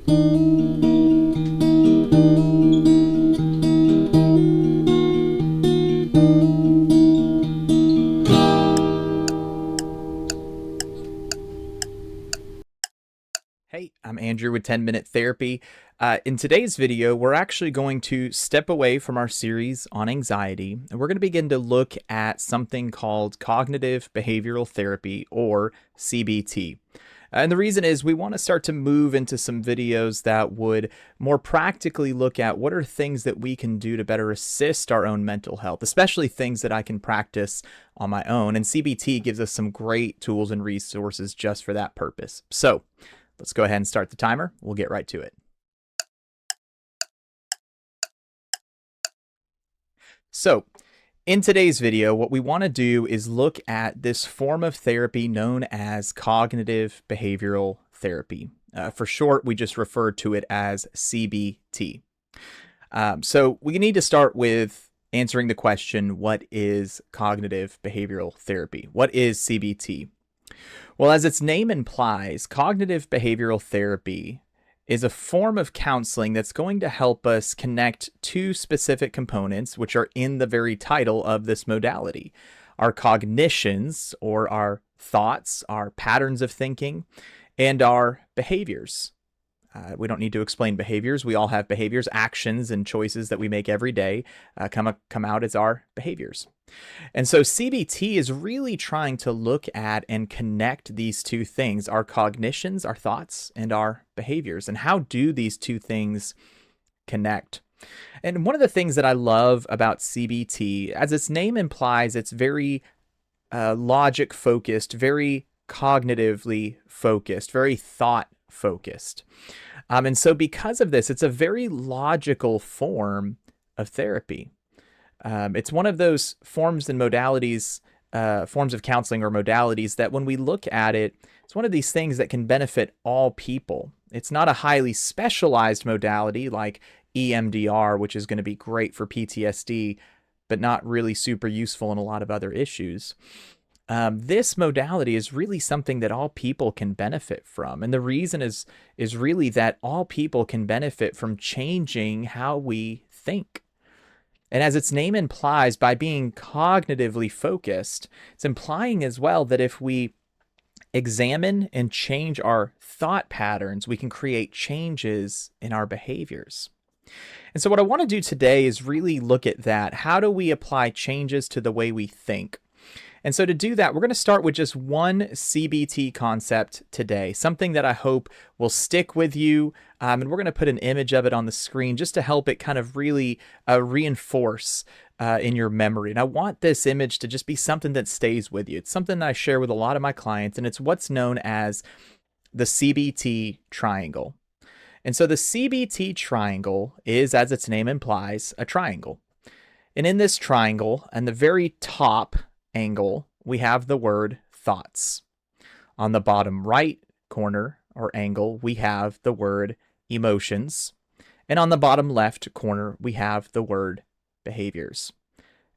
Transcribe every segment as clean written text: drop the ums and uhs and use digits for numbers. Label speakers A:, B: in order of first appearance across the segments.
A: Hey, I'm Andrew with 10 Minute Therapy. In today's video, we're actually going to step away from our series on anxiety, and we're going to begin to look at something called cognitive behavioral therapy, or CBT. And the reason is we want to start to move into some videos that would more practically look at what are things that we can do to better assist our own mental health, especially things that I can practice on my own. And CBT gives us some great tools and resources just for that purpose. So let's go ahead and start the timer. We'll get right to it. So in today's video, what we want to do is look at this form of therapy known as cognitive behavioral therapy. For short, we just refer to it as CBT. So we need to start with answering the question, what is cognitive behavioral therapy? What is CBT? Well, as its name implies, cognitive behavioral therapy is a form of counseling that's going to help us connect two specific components, which are in the very title of this modality: our cognitions, or our thoughts, our patterns of thinking, and our behaviors. We don't need to explain behaviors. We all have behaviors, actions, and choices that we make every day come out as our behaviors. And so CBT is really trying to look at and connect these two things: our cognitions, our thoughts, and our behaviors. And how do these two things connect? And one of the things that I love about CBT, as its name implies, it's very logic focused, very cognitively focused, very thought focused. And so because of this, it's a very logical form of therapy. It's one of those forms and modalities, forms of counseling or modalities that when we look at it, it's one of these things that can benefit all people. It's not a highly specialized modality like EMDR, which is going to be great for PTSD, but not really super useful in a lot of other issues. This modality is really something that all people can benefit from. And the reason is really that all people can benefit from changing how we think. And as its name implies, by being cognitively focused, it's implying as well that if we examine and change our thought patterns, we can create changes in our behaviors. And so what I want to do today is really look at that. How do we apply changes to the way we think? And so to do that, we're going to start with just one CBT concept today, something that I hope will stick with you. And we're going to put an image of it on the screen just to help it kind of really reinforce in your memory. And I want this image to just be something that stays with you. It's something that I share with a lot of my clients, and it's what's known as the CBT triangle. And so the CBT triangle is, as its name implies, a triangle. And in this triangle, on the very top angle, we have the word thoughts. On the bottom right corner or angle, we have the word emotions. And on the bottom left corner, we have the word behaviors.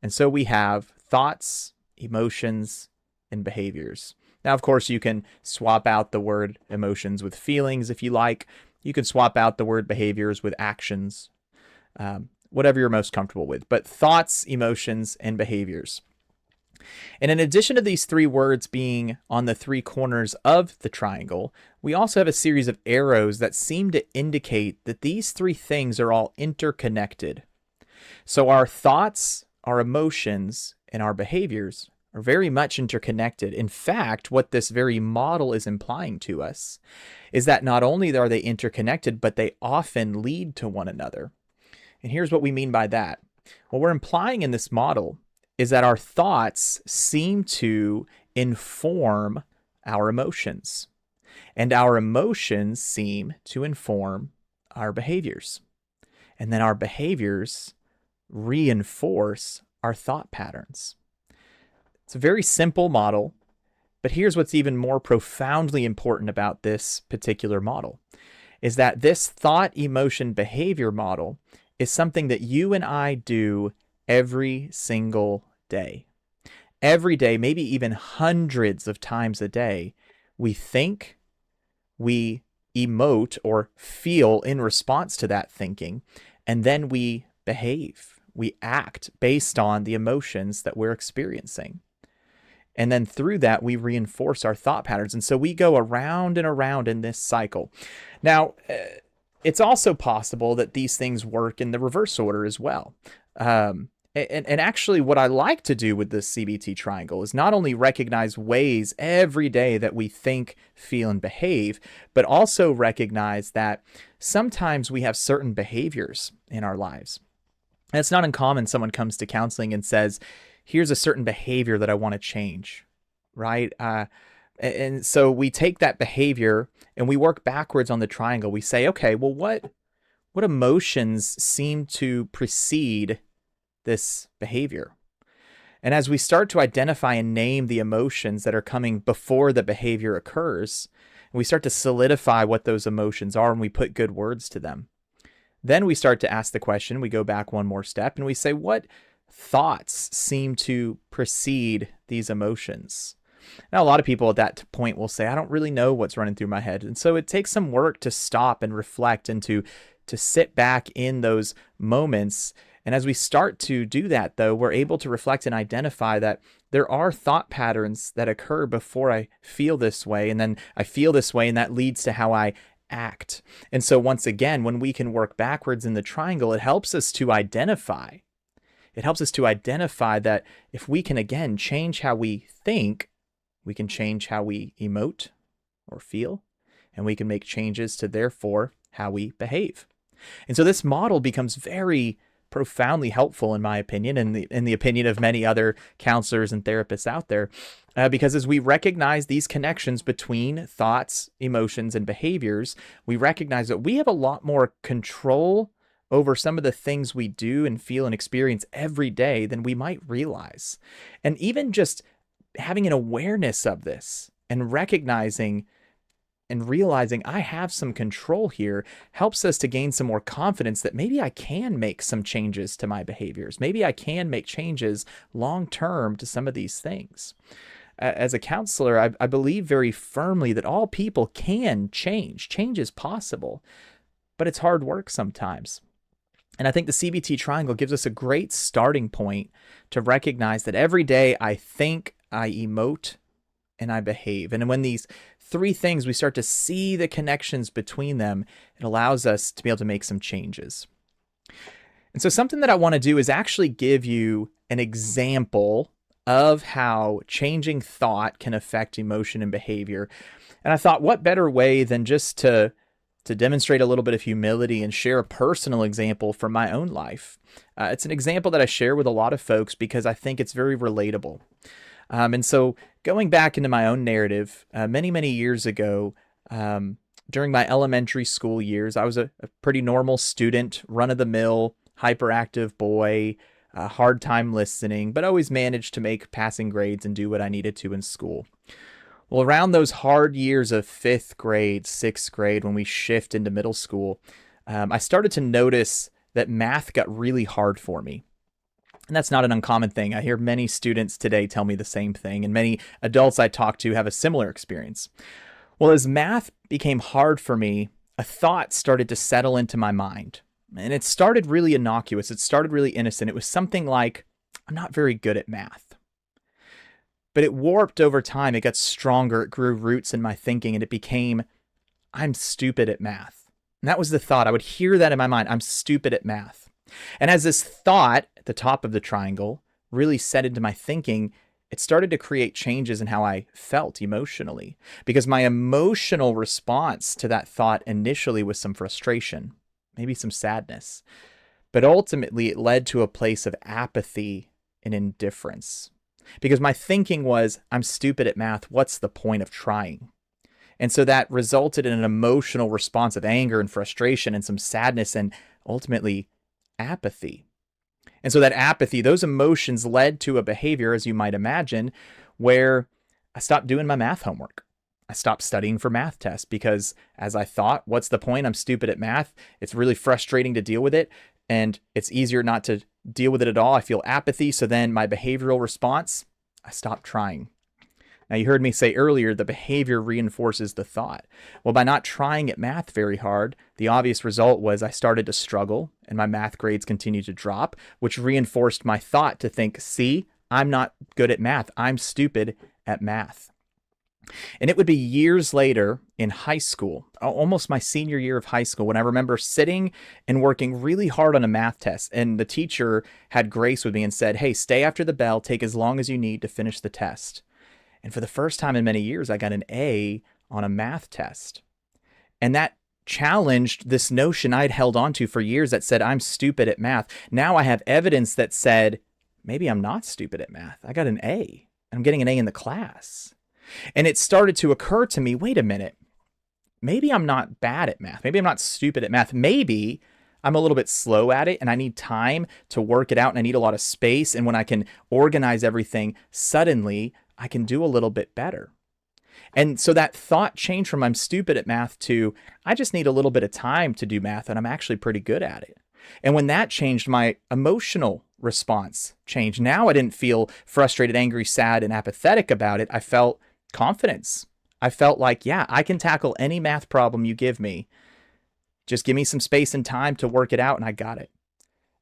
A: And so we have thoughts, emotions, and behaviors. Now, of course, you can swap out the word emotions with feelings if you like. You can swap out the word behaviors with actions, whatever you're most comfortable with. But thoughts, emotions, and behaviors. And in addition to these three words being on the three corners of the triangle, we also have a series of arrows that seem to indicate that these three things are all interconnected. So our thoughts, our emotions, and our behaviors are very much interconnected. In fact, what this very model is implying to us is that not only are they interconnected, but they often lead to one another. And here's what we mean by that. What we're implying in this model is that our thoughts seem to inform our emotions, and our emotions seem to inform our behaviors. And then our behaviors reinforce our thought patterns. It's a very simple model, but here's what's even more profoundly important about this particular model, is that this thought, emotion, behavior model is something that you and I do every single day. Every day, maybe even hundreds of times a day, we think, we emote or feel in response to that thinking, and then we behave. We act based on the emotions that we're experiencing. And then through that, we reinforce our thought patterns. And so we go around and around in this cycle. Now, it's also possible that these things work in the reverse order as well. And actually, what I like to do with this CBT triangle is not only recognize ways every day that we think, feel, and behave, but also recognize that sometimes we have certain behaviors in our lives. And it's not uncommon someone comes to counseling and says, here's a certain behavior that I want to change, right? And so we take that behavior and we work backwards on the triangle. We say, okay, well, what emotions seem to precede this behavior? And as we start to identify and name the emotions that are coming before the behavior occurs, we start to solidify what those emotions are and we put good words to them. Then we start to ask the question, we go back one more step and we say, what thoughts seem to precede these emotions? Now, a lot of people at that point will say, I don't really know what's running through my head. And so it takes some work to stop and reflect and to sit back in those moments. And as we start to do that, though, we're able to reflect and identify that there are thought patterns that occur before I feel this way. And then I feel this way, and that leads to how I act. And so once again, when we can work backwards in the triangle, it helps us to identify. It helps us to identify that if we can, again, change how we think, we can change how we emote or feel, and we can make changes to, therefore, how we behave. And so this model becomes very profoundly helpful, in my opinion, and in the opinion of many other counselors and therapists out there, because as we recognize these connections between thoughts, emotions, and behaviors, we recognize that we have a lot more control over some of the things we do and feel and experience every day than we might realize. And even just having an awareness of this and recognizing and realizing I have some control here helps us to gain some more confidence that maybe I can make some changes to my behaviors. Maybe I can make changes long term to some of these things. As a counselor, I believe very firmly that all people can change. Change is possible, but it's hard work sometimes. And I think the CBT triangle gives us a great starting point to recognize that every day I think, I emote, and I behave. And when these three things, we start to see the connections between them, it allows us to be able to make some changes. And so something that I want to do is actually give you an example of how changing thought can affect emotion and behavior. And I thought, what better way than just to demonstrate a little bit of humility and share a personal example from my own life. It's an example that I share with a lot of folks because I think it's very relatable. And so going back into my own narrative, many, many years ago, during my elementary school years, I was a pretty normal student, run-of-the-mill, hyperactive boy, hard time listening, but always managed to make passing grades and do what I needed to in school. Well, around those hard years of 5th grade, 6th grade, when we shift into middle school, I started to notice that math got really hard for me. And that's not an uncommon thing. I hear many students today tell me the same thing, and many adults I talk to have a similar experience. Well, as math became hard for me, a thought started to settle into my mind. And it started really innocuous. It started really innocent. It was something like, I'm not very good at math. But it warped over time. It got stronger. It grew roots in my thinking, and it became, I'm stupid at math. And that was the thought. I would hear that in my mind. I'm stupid at math. And as this thought at the top of the triangle really set into my thinking, it started to create changes in how I felt emotionally, because my emotional response to that thought initially was some frustration, maybe some sadness. But ultimately, it led to a place of apathy and indifference. Because my thinking was, I'm stupid at math, what's the point of trying? And so that resulted in an emotional response of anger and frustration and some sadness and ultimately apathy. And so that apathy, those emotions led to a behavior, as you might imagine, where I stopped doing my math homework. I stopped studying for math tests because as I thought, what's the point? I'm stupid at math. It's really frustrating to deal with it. And it's easier not to deal with it at all. I feel apathy. So then my behavioral response, I stopped trying. Now, you heard me say earlier, the behavior reinforces the thought. Well, by not trying at math very hard, the obvious result was I started to struggle and my math grades continued to drop, which reinforced my thought to think, see, I'm not good at math. I'm stupid at math. And it would be years later in high school, almost my senior year of high school, when I remember sitting and working really hard on a math test. And the teacher had grace with me and said, hey, stay after the bell, take as long as you need to finish the test. And for the first time in many years, I got an A on a math test. And that challenged this notion I'd held on to for years that said, I'm stupid at math. Now I have evidence that said, maybe I'm not stupid at math. I got an A. I'm getting an A in the class. And it started to occur to me, wait a minute, maybe I'm not bad at math. Maybe I'm not stupid at math. Maybe I'm a little bit slow at it and I need time to work it out and I need a lot of space. And when I can organize everything, suddenly I can do a little bit better. And so that thought changed from I'm stupid at math to I just need a little bit of time to do math and I'm actually pretty good at it. And when that changed, my emotional response changed. Now I didn't feel frustrated, angry, sad, and apathetic about it. I felt confidence. I felt like, yeah, I can tackle any math problem you give me. Just give me some space and time to work it out and I got it.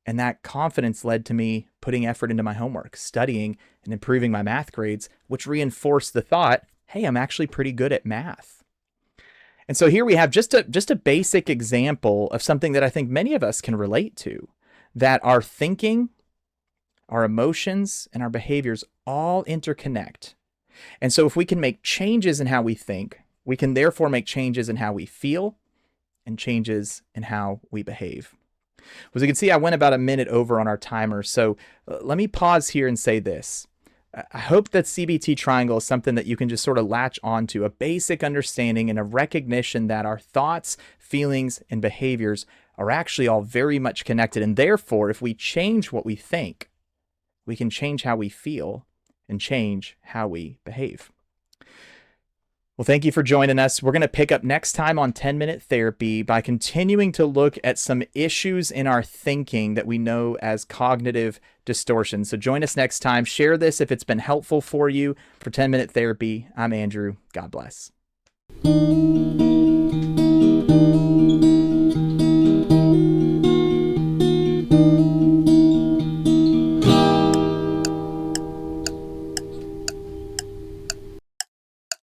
A: And that confidence led to me putting effort into my homework, studying and improving my math grades, which reinforced the thought, hey, I'm actually pretty good at math. And so here we have just a basic example of something that I think many of us can relate to, that our thinking, our emotions, and our behaviors all interconnect. And so if we can make changes in how we think, we can therefore make changes in how we feel and changes in how we behave. As you can see, I went about a minute over on our timer. So let me pause here and say this. I hope that CBT triangle is something that you can just sort of latch onto, a basic understanding and a recognition that our thoughts, feelings, and behaviors are actually all very much connected. And therefore, if we change what we think, we can change how we feel and change how we behave. Well, thank you for joining us. We're going to pick up next time on 10-Minute Therapy by continuing to look at some issues in our thinking that we know as cognitive distortion. So join us next time. Share this if it's been helpful for you. For 10-Minute Therapy, I'm Andrew. God bless.